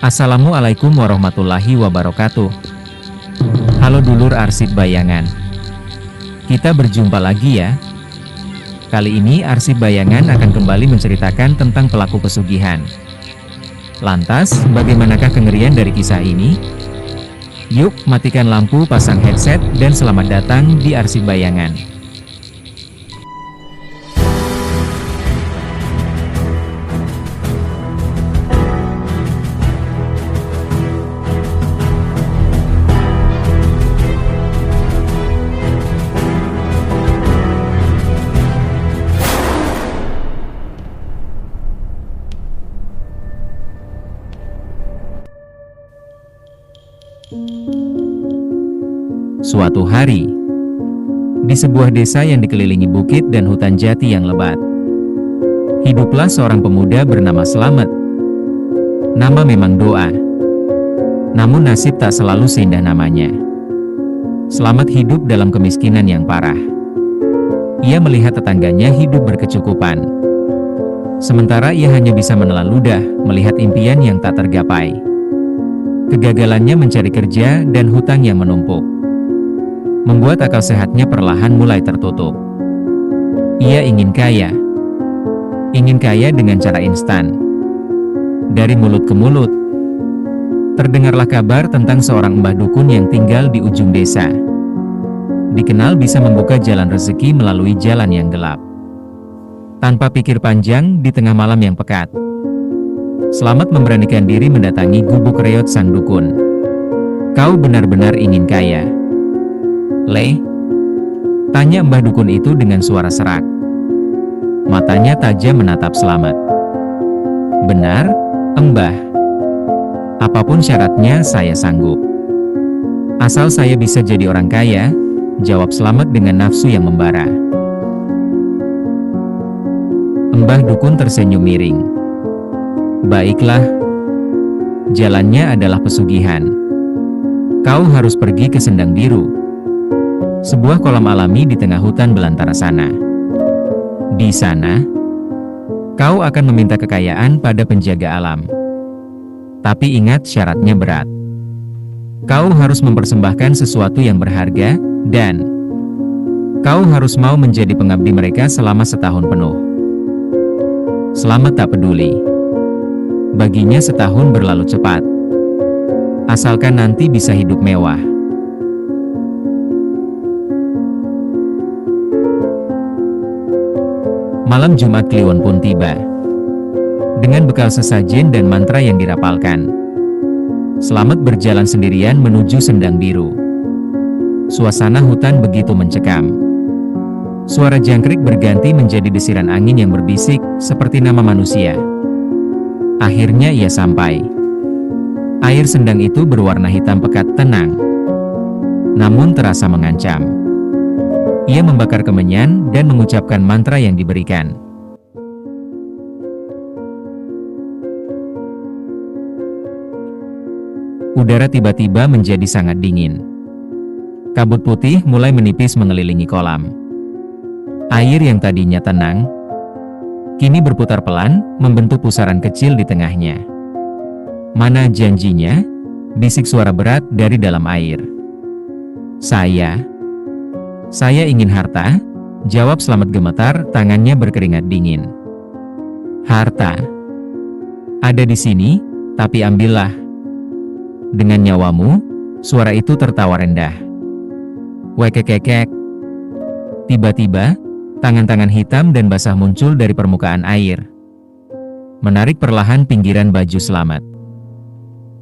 Assalamualaikum warahmatullahi wabarakatuh. Halo dulur arsip bayangan. Kita berjumpa lagi ya. Kali ini arsip bayangan akan kembali menceritakan tentang pelaku pesugihan. Lantas, bagaimanakah kengerian dari kisah ini? Yuk, matikan lampu, pasang headset, dan selamat datang di arsip bayangan. Suatu hari, di sebuah desa yang dikelilingi bukit dan hutan jati yang lebat, hiduplah seorang pemuda bernama Slamet. Nama memang doa, namun nasib tak selalu seindah namanya. Slamet hidup dalam kemiskinan yang parah. Ia melihat tetangganya hidup berkecukupan, sementara ia hanya bisa menelan ludah melihat impian yang tak tergapai. Kegagalannya mencari kerja dan hutang yang menumpuk membuat akal sehatnya perlahan mulai tertutup. Ia ingin kaya dengan cara instan. Dari mulut ke mulut, terdengarlah kabar tentang seorang mbah dukun yang tinggal di ujung desa. Dikenal bisa membuka jalan rezeki melalui jalan yang gelap. Tanpa pikir panjang, di tengah malam yang pekat, Slamet memberanikan diri mendatangi gubuk reot sang dukun. "Kau benar-benar ingin kaya, Le?" tanya mbah dukun itu dengan suara serak. Matanya tajam menatap Slamet. "Benar, Mbah. Apapun syaratnya saya sanggup. Asal saya bisa jadi orang kaya," jawab Slamet dengan nafsu yang membara. Mbah dukun tersenyum miring. "Baiklah. Jalannya adalah pesugihan. Kau harus pergi ke Sendang Biru, sebuah kolam alami di tengah hutan belantara sana. Di sana, kau akan meminta kekayaan pada penjaga alam. Tapi ingat, syaratnya berat. Kau harus mempersembahkan sesuatu yang berharga, dan kau harus mau menjadi pengabdi mereka selama setahun penuh." Slamet tak peduli. Baginya setahun berlalu cepat, asalkan nanti bisa hidup mewah. Malam Jumat Kliwon pun tiba. Dengan bekal sesajen dan mantra yang dirapalkan, Slamet berjalan sendirian menuju Sendang Biru. Suasana hutan begitu mencekam. Suara jangkrik berganti menjadi desiran angin yang berbisik seperti nama manusia. Akhirnya ia sampai. Air sendang itu berwarna hitam pekat tenang, namun terasa mengancam. Ia membakar kemenyan dan mengucapkan mantra yang diberikan. Udara tiba-tiba menjadi sangat dingin. Kabut putih mulai menipis mengelilingi kolam. Air yang tadinya tenang, kini berputar pelan, membentuk pusaran kecil di tengahnya. "Mana janjinya?" bisik suara berat dari dalam air. Saya ingin harta," jawab Slamet gemetar, tangannya berkeringat dingin. "Harta? Ada di sini, tapi ambillah. Dengan nyawamu." Suara itu tertawa rendah. Wekekekek. Tiba-tiba, tangan-tangan hitam dan basah muncul dari permukaan air, menarik perlahan pinggiran baju Slamet.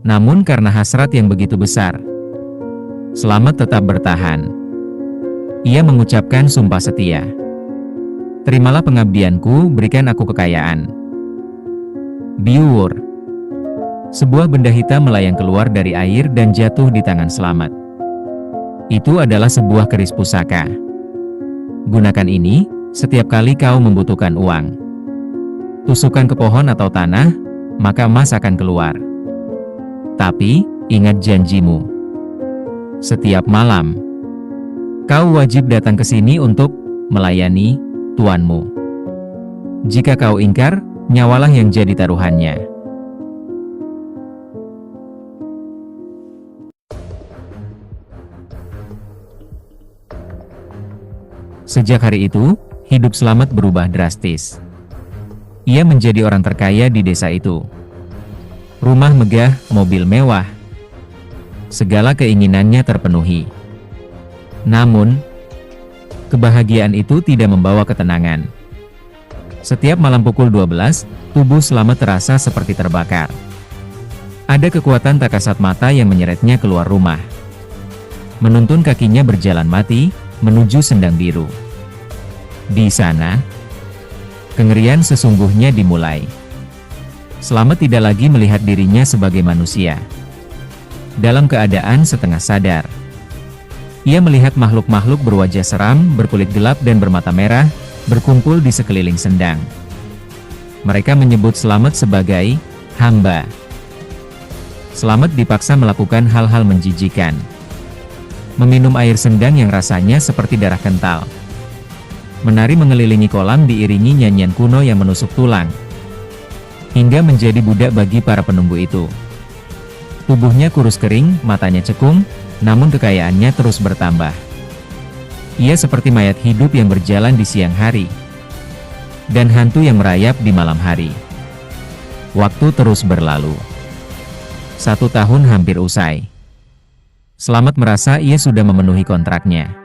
Namun karena hasrat yang begitu besar, Slamet tetap bertahan. Ia mengucapkan sumpah setia. "Terimalah pengabdianku, berikan aku kekayaan." Biur. Sebuah benda hitam melayang keluar dari air dan jatuh di tangan Slamet. Itu adalah sebuah keris pusaka. "Gunakan ini setiap kali kau membutuhkan uang. Tusukkan ke pohon atau tanah, maka emas akan keluar. Tapi, ingat janjimu. Setiap malam, kau wajib datang ke sini untuk melayani tuanmu. Jika kau ingkar, nyawalah yang jadi taruhannya." Sejak hari itu, hidup Slamet berubah drastis. Ia menjadi orang terkaya di desa itu. Rumah megah, mobil mewah. Segala keinginannya terpenuhi. Namun, kebahagiaan itu tidak membawa ketenangan. Setiap malam pukul 12, tubuh Slamet terasa seperti terbakar. Ada kekuatan tak kasat mata yang menyeretnya keluar rumah. Menuntun kakinya berjalan mati, menuju Sendang Biru. Di sana, kengerian sesungguhnya dimulai. Slamet tidak lagi melihat dirinya sebagai manusia. Dalam keadaan setengah sadar, ia melihat makhluk-makhluk berwajah seram, berkulit gelap dan bermata merah, berkumpul di sekeliling sendang. Mereka menyebut Slamet sebagai hamba. Slamet dipaksa melakukan hal-hal menjijikan. Meminum air sendang yang rasanya seperti darah kental. Menari mengelilingi kolam diiringi nyanyian kuno yang menusuk tulang. Hingga menjadi budak bagi para penunggu itu. Tubuhnya kurus kering, matanya cekung, namun kekayaannya terus bertambah. Ia seperti mayat hidup yang berjalan di siang hari. Dan hantu yang merayap di malam hari. Waktu terus berlalu. 1 tahun hampir usai. Slamet merasa ia sudah memenuhi kontraknya.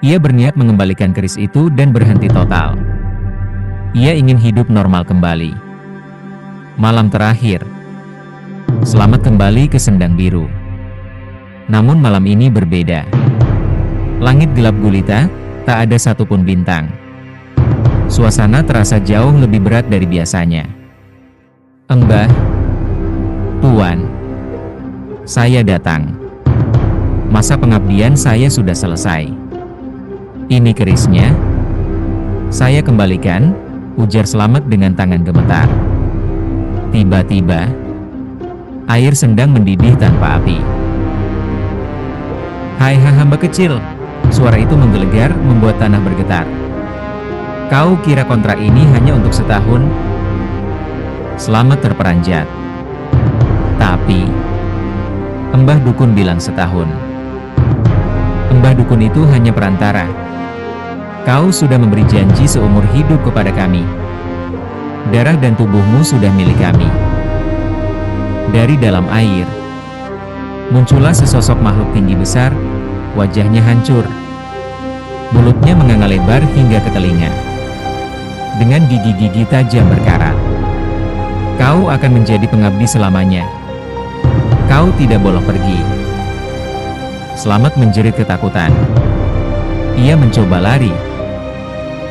Ia berniat mengembalikan keris itu dan berhenti total. Ia ingin hidup normal kembali. Malam terakhir, Slamet kembali ke Sendang Biru. Namun malam ini berbeda. Langit gelap gulita, tak ada satupun bintang. Suasana terasa jauh lebih berat dari biasanya. "Embah, Tuan, saya datang. Masa pengabdian saya sudah selesai. Ini kerisnya. Saya kembalikan," ujar Slamet dengan tangan gemetar. Tiba-tiba, air sendang mendidih tanpa api. "Hai hamba kecil," suara itu menggelegar, membuat tanah bergetar. "Kau kira kontrak ini hanya untuk setahun?" Slamet terperanjat. "Tapi, Embah Dukun bilang setahun." "Embah Dukun itu hanya perantara. Kau sudah memberi janji seumur hidup kepada kami. Darah dan tubuhmu sudah milik kami." Dari dalam air, muncullah sesosok makhluk tinggi besar, wajahnya hancur. Mulutnya menganga lebar hingga ke telinga. Dengan gigi-gigi tajam berkarat. "Kau akan menjadi pengabdi selamanya. Kau tidak boleh pergi." Slamet menjerit ketakutan. Ia mencoba lari.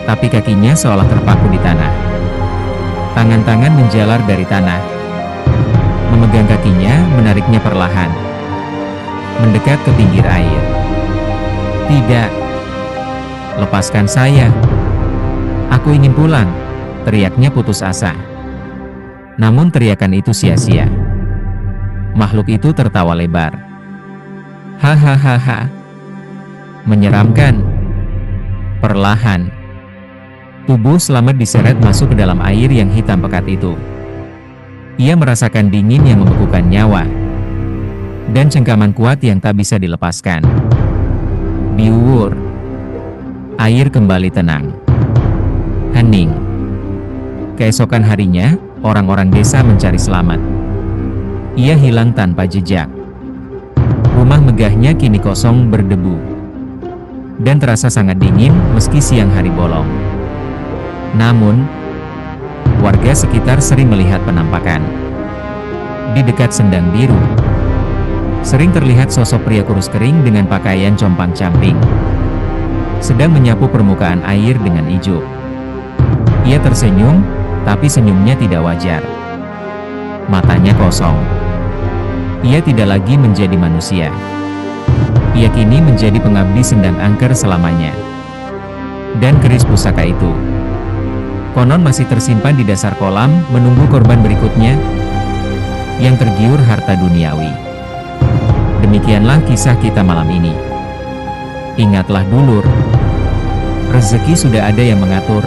Tapi kakinya seolah terpaku di tanah. Tangan-tangan menjalar dari tanah. Memegang kakinya, menariknya perlahan. Mendekat ke pinggir air. "Tidak. Lepaskan saya. Aku ingin pulang," teriaknya putus asa. Namun teriakan itu sia-sia. Makhluk itu tertawa lebar. "Hahaha. Menyeramkan." Perlahan, tubuh Slamet diseret masuk ke dalam air yang hitam pekat itu. Ia merasakan dingin yang membekukan nyawa. Dan cengkaman kuat yang tak bisa dilepaskan. Biur. Air kembali tenang. Hening. Keesokan harinya, orang-orang desa mencari Slamet. Ia hilang tanpa jejak. Rumah megahnya kini kosong berdebu. Dan terasa sangat dingin meski siang hari bolong. Namun, warga sekitar sering melihat penampakan. Di dekat Sendang Biru, sering terlihat sosok pria kurus kering dengan pakaian compang-camping. Sedang menyapu permukaan air dengan ijuk. Ia tersenyum, tapi senyumnya tidak wajar. Matanya kosong. Ia tidak lagi menjadi manusia. Ia kini menjadi pengabdi sendang angker selamanya. Dan keris pusaka itu, konon masih tersimpan di dasar kolam, menunggu korban berikutnya, yang tergiur harta duniawi. Demikianlah kisah kita malam ini. Ingatlah dulur, rezeki sudah ada yang mengatur.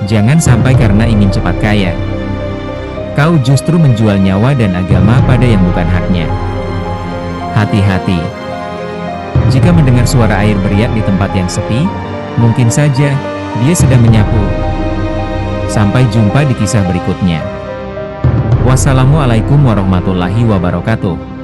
Jangan sampai karena ingin cepat kaya, kau justru menjual nyawa dan agama pada yang bukan haknya. Hati-hati. Jika mendengar suara air beriak di tempat yang sepi, Mungkin saja dia sedang menyapu. Sampai jumpa di kisah berikutnya. Wassalamualaikum warahmatullahi wabarakatuh.